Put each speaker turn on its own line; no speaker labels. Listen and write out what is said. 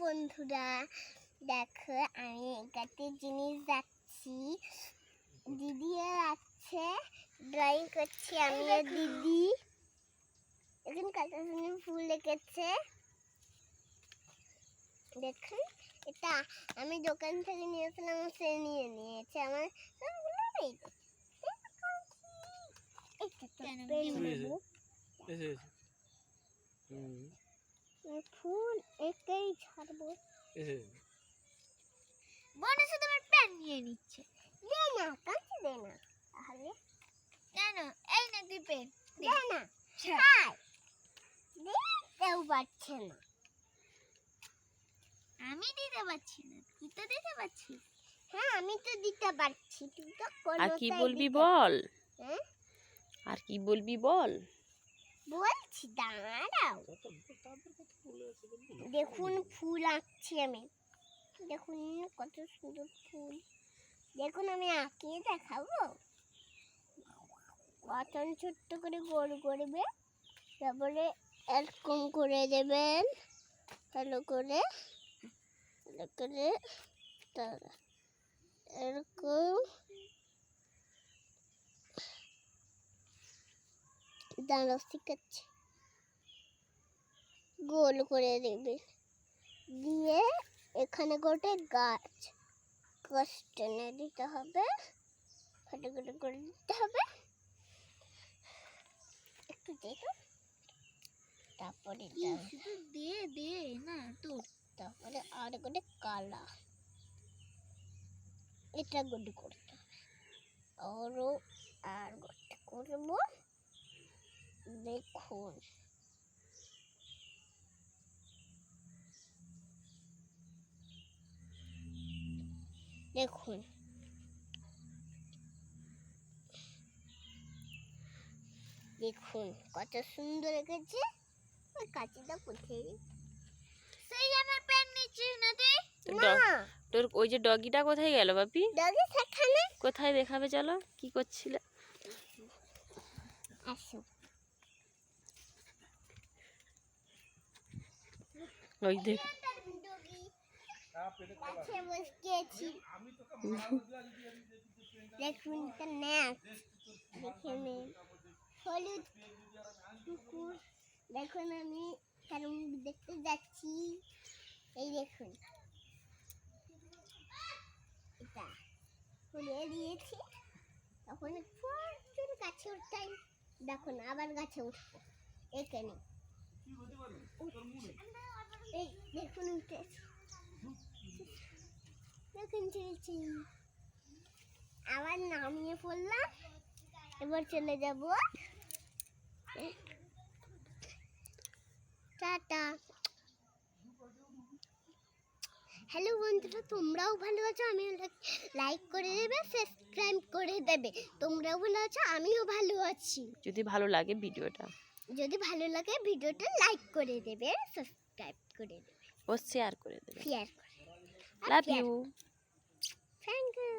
বন্ধুরা, দেখো আমি একটা জিনিস রাখছি, দিদিও রাখছে, ড্রয়িং করছি আমি আর দিদি। এখন কত সুন্দর ফুল এঁকেছে দেখুন। এটা আমি দোকান থেকে নিয়েছিলাম, সে নিয়ে নিয়েছে আমার ফুল একেই ছাড়বো।
বোনের সাথে আমার পেন নিয়ে নিচ্ছে।
দে না, কাঁচি দে না, তাহলে
কেন? এই না তুই পেন
দে না, খাই দিতেও পারছে না।
আমি দিতে পারছি না, তুই তো দিতে পারছিস।
হ্যাঁ আমি তো দিতে পারছি, তুই তো
আর কি বলবি বল?
হ্যাঁ
আর কি বলবি বল?
বলছি, দাঁড়াও। দেখুন ফুল আঁকছি আমি, দেখুন কত সুন্দর ফুল। দেখুন আমি আঁকিয়ে দেখাবো। কত ছোট্ট করে গোল করবে, তারপরে এরকম করে দেবেন, ভালো করে এরকম দাঁড়াও, শিখাচ্ছি। গোল করে দেবে, দিয়ে এখানে গোটে গাছ টেনে দিতে হবে, ফাটা করে দিতে হবে একটু, দেখো। তারপরে
শুধু দে দে না তো,
তারপরে আর গোটে কালা, এটা গোটে করতে হবে, আরো আর গোটে করবো। দেখুন দেখুন দেখুন কত সুন্দর এঁকেছে। ওই কাঁচিটা কোথায়?
সেই আমার পেন নিচ্ছিস না তুই?
না,
তোর ওই যে ডগিটা কোথায় গেল বাপি?
ডগি সেখানে।
কোথায় দেখাবে, চলো কি করছিলে?
আসো,
ওই দেখ,
গাছে বসিয়েছি। দেখুন এটা নাচ, দেখে নিন। হলুদ কুকুর, দেখুন আমি কেমন দেখতে যাচ্ছি। এই দেখুন, এটা ফুলিয়ে দিয়েছি, তখন প্রচুর গাছে উঠতাম। দেখুন আবার গাছে উঠবো, এখানে এই দেখুন উঠেছি, দেখুন চলছি। আবার নামিয়ে পড়লাম, এবার চলে যাব। টাটা। হ্যালো বন্ধুরা, তোমরাও ভালো আছো? আমি লাইক করে দেবে, সাবস্ক্রাইব করে দেবে। তোমরাও ভালো আছো, আমিও ভালো আছি।
যদি ভালো লাগে ভিডিওটা,
যদি ভালো লাগে ভিডিওটা লাইক করে দেবে, সাবস্ক্রাইব করে দেবে,
ও শেয়ার করে দেবে।
শেয়ার করে।
Love you.
Thank you.